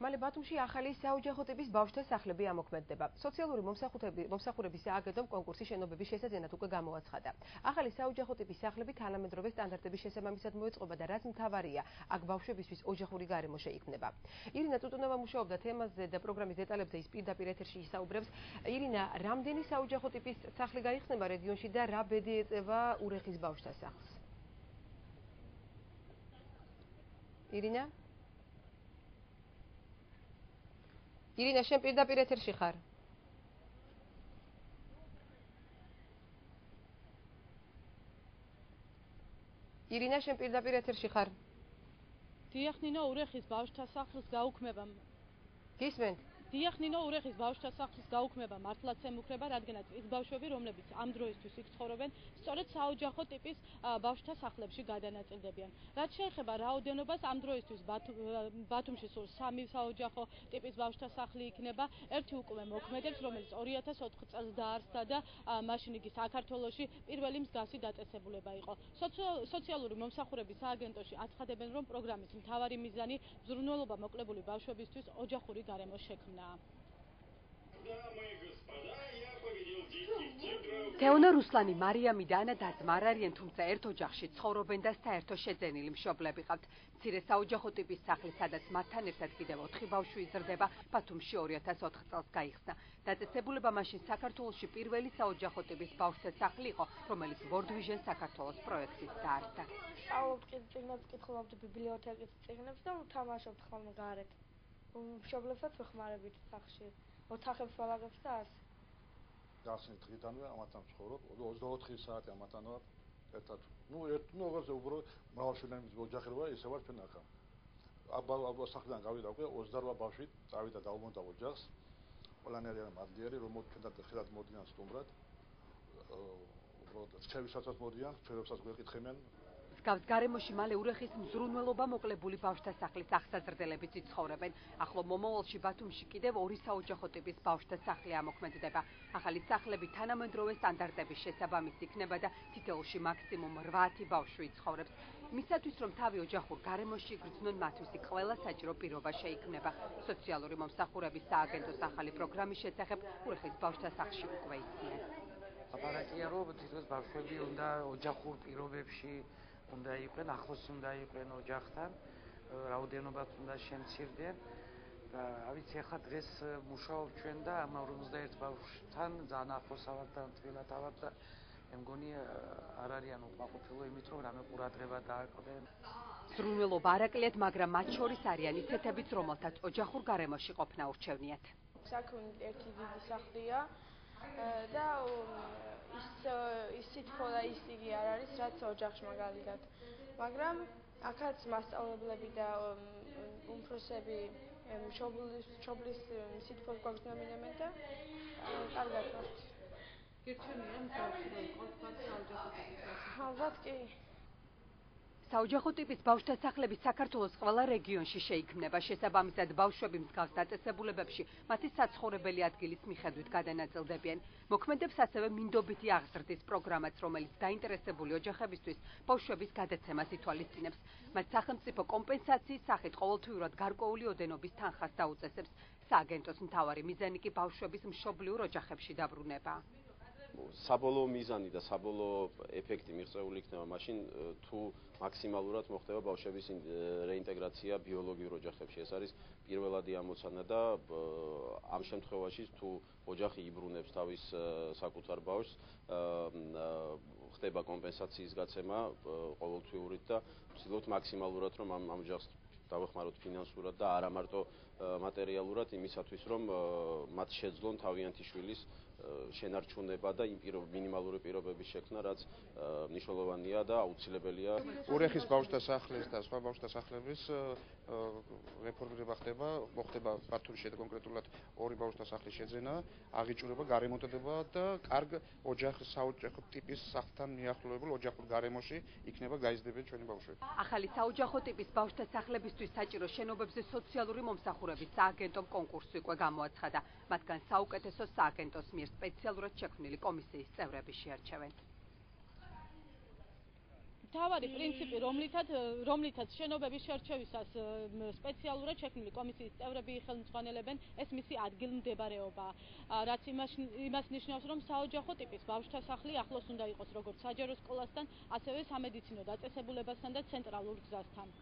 მალე ბათუმში ახალი საოჯახო ტიპის ბავშვთა სახლები ამოქმედდება. სოციალური მომსახურების სააგენტომ კონკურსი შენობების შესაძენად უკვე გამოაცხადა. ახალი საოჯახო ტიპის სახლები თანამედროვე სტანდარტების შესაბამისად მოეწყობა და რაც მთავარია, აქ ბავშვებისთვის ოჯახური გარემო შეიქმნება. ირინა წუტუნოვა მუშაობდა თემაზე და პროგრამის დეტალებზე ის პირდაპირ ეთერში ისაუბრებს. ირინა, რამდენი საოჯახო ტიპის სახლი გაიხსნება რეგიონში და რა ბედი ეწევა ურეხის ბავშვთა სახლს? ირინა? ირინა, შენ პირდაპირ ეთერში ხარ? ირინა, შენ პირდაპირ ეთერში ხარ? დიახ, ნინო, ურეხის ბავშვთა სახლის გაუქმება. გისმენთ? დიახ, ნინო, ურეხის ბავშვთა სახლის გაუქმება მართლაც ემუქრება, რადგანაც ის ბავშვები, რომლებიც ამ დროისთვის იქ ცხოვრობენ, სწორედ საოჯახო ტიპის ბავშვთა სახლებში გადანაწილდებიან. რაც შეეხება რაოდენობას, ამ დროისთვის ბათუმში სულ 3 საოჯახო ტიპის ბავშვთა სახლი იქნება, ერთი უკვე მოქმედებს, რომელიც 2004 წელს დაარსდა და მაშინ იგი საქართველოში პირველი მსგავსი დაწესებულება იყო. სოციალური მომსახურების სააგენტოში აცხადებენ, რომ პროგრამის მთავარი მიზანი მზრუნველობა მოკლებული ბავშვებისთვის ოჯახური გარემოს შექმნა. თეონა რუსლანი, მარიამი და ანა და-ძმა არ არიან, თუმცა ერთ ოჯახში ცხოვრობენ და საერთო შეძენილი მშობლები ყავთ. მცირე საოჯახო ტიპის სახლი, სადაც მათთან ერთად კიდევ 4 ბავშვი იზრდება, ბათუმში 2004 წელს გაიხსნა. დაწესებულება მაშინ საქართველოში პირველი საოჯახო ტიპის ბავშვთა სახლი იყო, რომელიც World Vision საქართველოს პროექტით დაარსდა. სწავლობთ წიგნებს, კითხულობთ ბიბლიოთეკის წიგნებს და ვთამაშობთ ხოლმე გარეთ. მშობლებსაც ვეხმარებით სახლში. ოთახებს ვალაგებს და ასე. გასცნით დღითანვე ამათთან ვცხოვრობ, 24 საათი ამათთან ვარ ერთად. როგორ უბრალოდ მრავალშვილიანების ოჯახი როა, ესე ვარ ჩვენ ახლა. აბა სახლიდან გავიდა უკვე 28 ბავშვი, წავიდა დაუბრუნდა ოჯახს. ყველანი არიან მადლიერი, რომ ჩვენთან ხელად მოდიან სტუმრად. უბრალოდ რჩევისაც მოდიან, ჩვენებსაც გვეკითხებიან. მსგავს გარემოში მალე ურეხის მზრუნველობა მოკლებული ბავშვთა სახლის აღსაზრდელებიც იცხოვრებენ. ახლო მომავალში ბათუმში კიდევ 2 საოჯახო ტიპის ბავშვთა სახლი ამოქმედდება. ახალი სახლები თანამედროვე სტანდარტების შესაბამისი იქნება და თითოეულში მაქსიმუმ 8 ბავშვი იცხოვრებს. მისათვის რომ თავი ოჯახურ გარემოში იგრძნონ, მათთვის ყველა საჭირო პირობა შეიქმნება. სოციალური მომსახურების სააგენტოს ახალი პროგრამის შესახებ ურეხის ბავშვთა სახლში უკვე იციან. აპარატია რომ თითქოს ბავშვები უნდა ოჯახურ პირობებში უნდა იყვნენ, ახლოს უნდა იყვნენ ოჯახთან, რაოდენობაც უნდა შემცირდნენ და ავიცი ახლა დღეს მუშაობ ჩვენ და ამ 51 ბავშვთან ძალიან ახლოს ავართ და თბილად ავართ და მე მგონი არ არიან უკმაყოფილო იმით, რომ რამე ყურადღება დააკვდნენ. ზრუნველობა არაკლიათ, მაგრამ მათ შორის არიან ისეთებიც, რომელთაც ოჯახურ გარემოში ყოფნა ურჩევნიათ. საქმე ერთი დიდი სახლია და ის სითბო და ის იგი არ არის, რაც ოჯახში მაგალითად. მაგრამ აქაც მასწავლებლები და უმცროსები მშობლის სითბოს გვაგზავნებენ და კარგად ვართ. გირჩენიან ბავშვი რომ იყოს საოჯახო ტიპის სახლი? ალბათ კი. საოჯახო ტიპის ბავშვთა სახლები საქართველოს ყველა რეგიონში შეიქმნება. შესაბამისად, ბავშვები მსგავს დაწესებულებებში მათი საცხოვრებელი ადგილის მიხედვით გადანაწილდებიან. მოქმედებს ასევე მინდობითი აღზრდის პროგრამაც, რომელიც დაინტერესებული ოჯახებისთვის ბავშვების გადაცემას ითვალისწინებს. მათ სახელმწიფო კომპენსაციის სახით ყოველთვიურად გარკვეული ოდენობის თანხას დაუწესებს. სააგენტოს მთავარი მიზანი კი ბავშვების მშობლიურ ოჯახებში დაბრუნება. საბოლოო მიზანი და საბოლოო ეფექტი მიღწეული იქნება მაშინ თუ მაქსიმალურად მოხდება ბავშვების რეინტეგრაცია ბიოლოგიურ ოჯახებში. ეს არის პირველადი ამოცანა და ამ შემთხვევაში თუ ოჯახი იბრუნებს თავის საკუთარ ბავშვს, ხდება კომპენსაციის გაცემა ყოველთვიურით და ვცდილობთ მაქსიმალურად რომ ამ ოჯახს დავეხმაროთ ფინანსურად და არა მარტო მატერიალურად იმისათვის რომ მათ შეძლონ თავიანთი შვილის შენარჩუნება და იმ მინიმალური პირობების შექმნა, რაც მნიშვნელოვანია და აუცილებელია. ურეხის ბავშვთა სახლის და სხვა ბავშვთა სახლების რეფორმირება მოხდება ბათუმში კონკრეტულად 2 ბავშვთა სახლის შეძენა, აღიჭურება, გარემონტება და კარგ საოჯახო ტიპის სახლთან მიახლოებულ ოჯახურ გარემოში იქნება გაიზრდები ჩვენი ბავშვები. ახალი საოჯახო ტიპის ბავშვთა სახლებისთვის საჭირო შენობებზე სოციალური მომსახურების სააგენტომ კონკურსი უკვე გამოაცხადა. მათგან საუკეთესო სააგენტოს მიერ სპეციალურად შექმნილი კომისიის წევრები შეარჩევენ. მთავარი პრინციპი, რომლითაც შენობების შერჩევისას სპეციალურად შექმნილი კომისიის წევრები ხელმძღვანელებენ, ეს მისი ადგილმდებარეობა, რაც იმას ნიშნავს, რომ საოჯახო ტიპის ბავშვთა სახლი ახლოს უნდა იყოს როგორც საჯარო სკოლასთან, ასევე სამედიცინო დაწესებულებასთან და ცენტრალურ გზასთან.